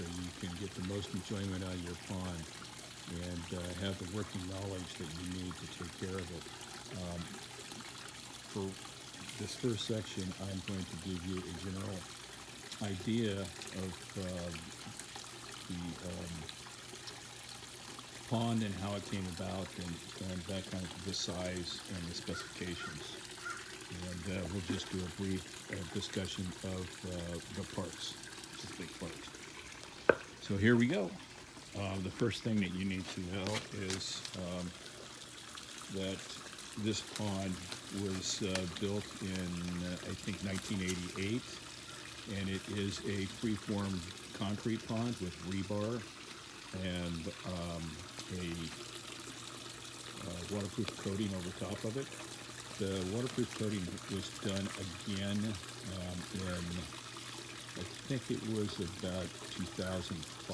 so you can get the most enjoyment out of your pond and have the working knowledge that you need to take care of it. For this first section, I'm going to give you a general idea of the pond and how it came about, and that kind of the size and the specifications. And we'll just do a brief discussion of the parts, specific parts. So here we go. The first thing that you need to know is that this pond was built in, I think, 1988, and it is a freeform concrete pond with rebar and a waterproof coating over top of it. The waterproof coating was done again in, I think it was about 2005,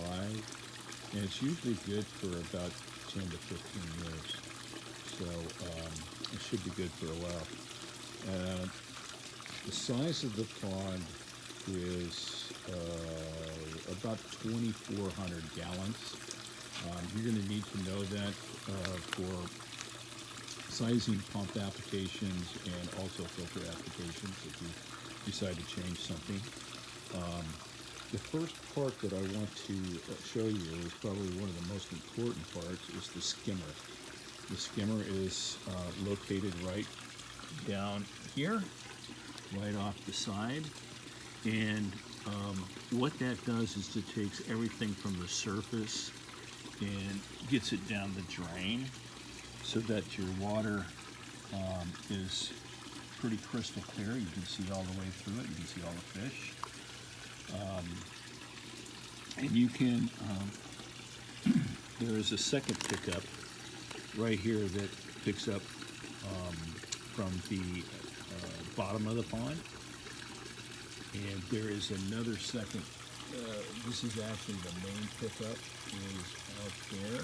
and it's usually good for about 10 to 15 years. So it should be good for a while. The size of the pond is about 2,400 gallons. You're going to need to know that for sizing pump applications and also filter applications if you decide to change something. The first part that I want to show you is probably one of the most important parts, is the skimmer. The skimmer is located right down here, right off the side. And what that does is it takes everything from the surface and gets it down the drain so that your water is pretty crystal clear. You can see all the way through it. You can see all the fish. And you can, there is a second pickup right here that picks up from the bottom of the pond. And there is another second, this is actually the main pickup, is out there.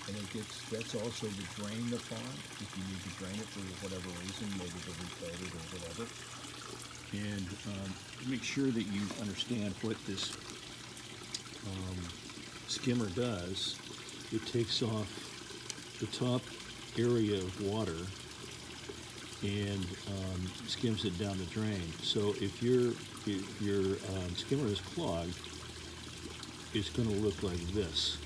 And it gets, that's also to drain the pond, if you need to drain it for whatever reason, maybe to recoat it or whatever. And make sure that you understand what this skimmer does. It takes off the top area of water and skims it down the drain. So if your skimmer is clogged, it's going to look like this.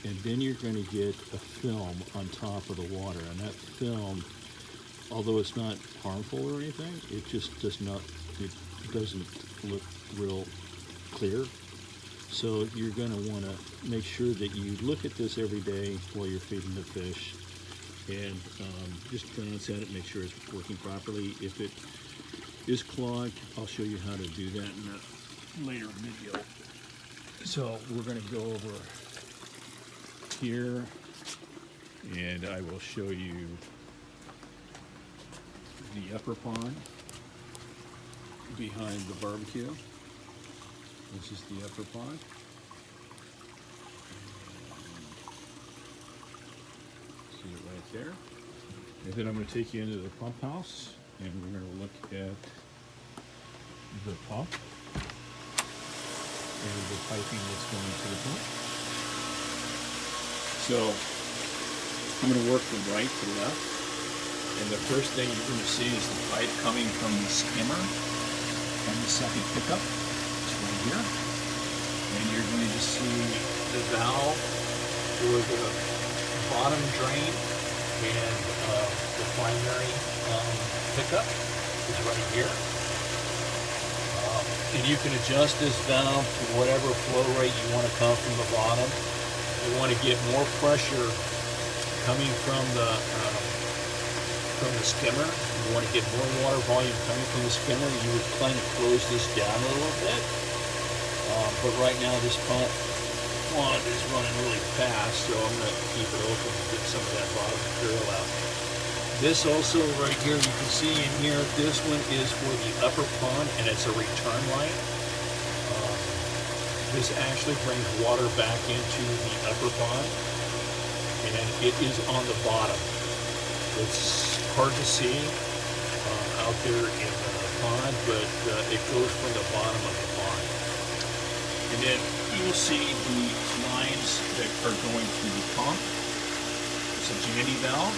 And then you're going to get a film on top of the water, and that film, although it's not harmful or anything, it just does not, it doesn't look real clear. So you're going to want to make sure that you look at this every day while you're feeding the fish, and just glance at it, make sure it's working properly. If it is clogged, I'll show you how to do that in a later video. So we're going to go over here, and I will show you the upper pond behind the barbecue. This is the upper pond. See it right there. And then I'm going to take you into the pump house, and we're going to look at the pump and the piping that's going to the pump. So I'm going to work from right to left, and the first thing you're going to see is the pipe coming from the skimmer and the second pickup. It's right here. And you're going to see the valve for the bottom drain, and the primary pickup is right here. And you can adjust this valve to whatever flow rate you want to come from the bottom. You want to get more pressure coming from the skimmer. You want to get more water volume coming from the skimmer. You would kind of close this down a little bit. But right now this pond is running really fast, so I'm going to keep it open to get some of that bottom material out. This also right here, you can see in here, this one is for the upper pond, and it's a return line. This actually brings water back into the upper pond, and it is on the bottom. It's hard to see out there in the pond, but it goes from the bottom of the pond. And then you will see the lines that are going through the pump. It's a Jandy valve.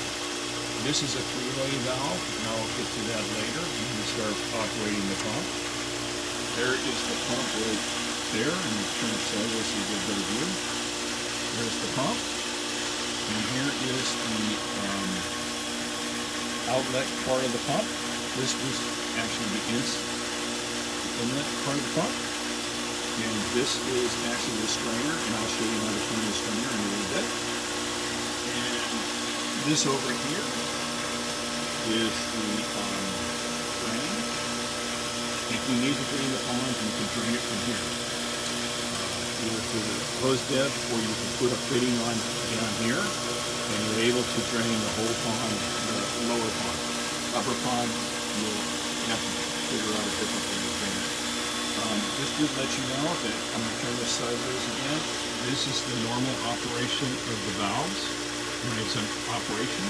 This is a three-way valve, and I'll get to that later. You can start operating the pump. There is the pump right there, and you turn it sideways so you get a better view. There's the pump, and here is the outlet part of the pump. This was actually the inlet part of the pump. And this is actually the strainer, and I'll show you how to turn the strainer in a little bit. And this over here is the drain. If you need to drain the pond, you can drain it from here. Either through the hose bed, or you can put a fitting on down here, and you're able to drain the whole pond, the lower pond. Upper pond, you'll have to figure out a different way to drain it. Just to let you know that I'm going to turn this sideways again. This is the normal operation of the valves when it's in operation.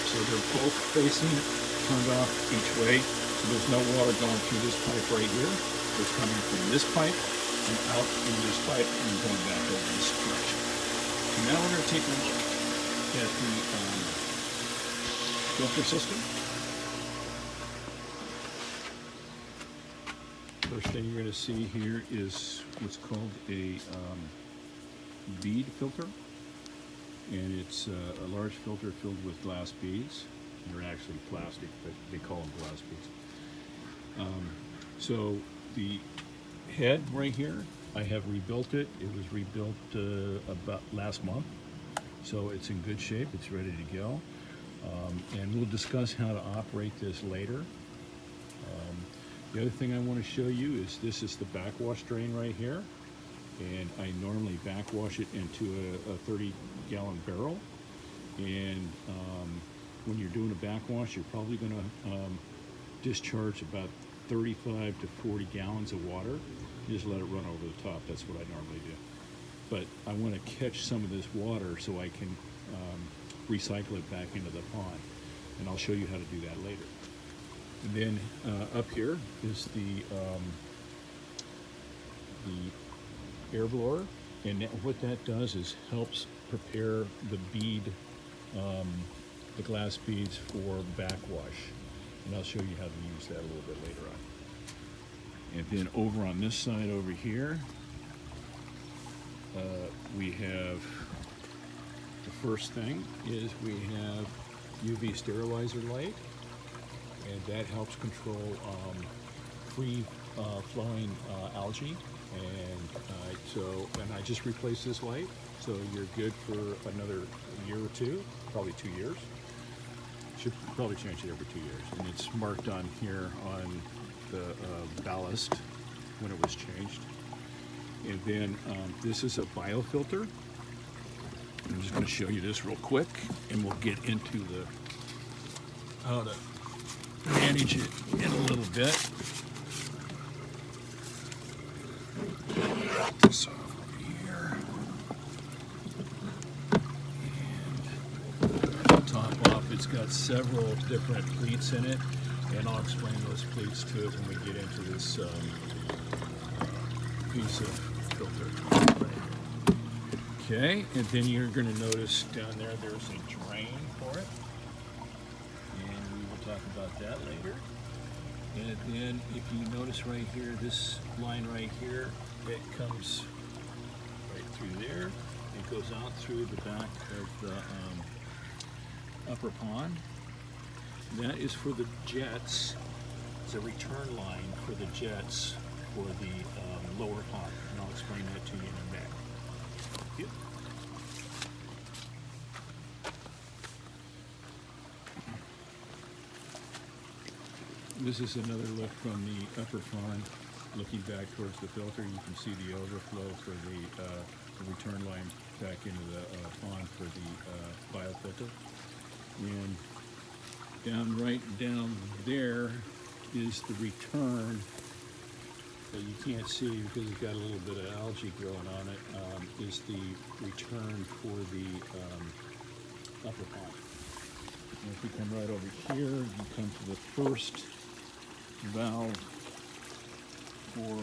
So they're both facing, turned off each way. So there's no water going through this pipe right here. It's coming from this pipe and out through this pipe and going back over this direction. So now we're going to take a look at the filter system. First thing you're going to see here is what's called a bead filter, and it's a large filter filled with glass beads. They're actually plastic, but they call them glass beads. So the head right here, I have rebuilt it. It was rebuilt about last month, so it's in good shape. It's ready to go, and we'll discuss how to operate this later. The other thing I want to show you is this is the backwash drain right here, and I normally backwash it into a 30-gallon barrel. And when you're doing a backwash, you're probably going to discharge about 35 to 40 gallons of water. You just let it run over the top. That's what I normally do. But I want to catch some of this water so I can recycle it back into the pond, and I'll show you how to do that later. And then up here is the air blower, and what that does is helps prepare the bead, the glass beads for backwash, and I'll show you how to use that a little bit later on. And then over on this side over here, we have the first thing is we have UV sterilizer light. And that helps control free flowing algae, and I just replaced this light, so you're good for another year or two, probably 2 years. Should probably change it every 2 years, and it's marked on here on the ballast when it was changed. And then this is a biofilter. I'm just going to show you this real quick, and we'll get into the how to manage it in a little bit. Put this off over here. And top off, it's got several different pleats in it, and I'll explain those pleats to it when we get into this piece of filter. Okay, and then you're going to notice down there there's a drain for it. Talk about that later. And then if you notice right here, this line right here, it comes right through there. It goes out through the back of the upper pond. That is for the jets. It's a return line for the jets for the lower pond, and I'll explain that to you in a minute. Thank you. This is another look from the upper pond, looking back towards the filter. You can see the overflow for the return line back into the pond for the biofilter. And right down there is the return that you can't see because it's got a little bit of algae growing on it, is the return for the upper pond. And if you come right over here, you come to the first valve for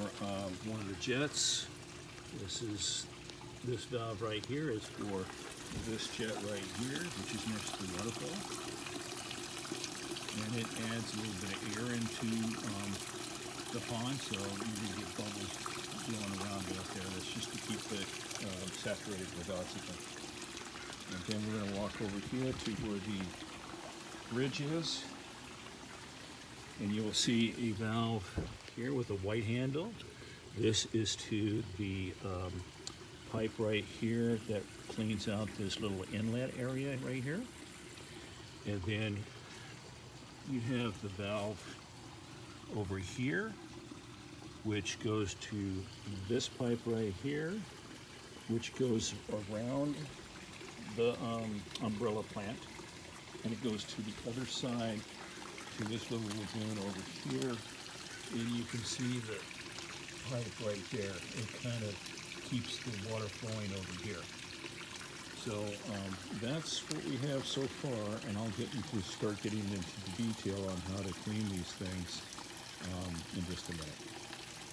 one of the jets, This valve right here is for This jet right here, which is next to the waterfall, and it adds a little bit of air into the pond, so you're going to get bubbles blowing around out there. That's just to keep it saturated with oxygen. And then we're going to walk over here to where the bridge is, and you will see a valve here with a white handle. This is to the pipe right here that cleans out this little inlet area right here. And then you have the valve over here, which goes to this pipe right here, which goes around the umbrella plant, and it goes to the other side to this little lagoon over here. And you can see the pipe right there. It kind of keeps the water flowing over here. So that's what we have so far, and I'll start getting into the detail on how to clean these things in just a minute.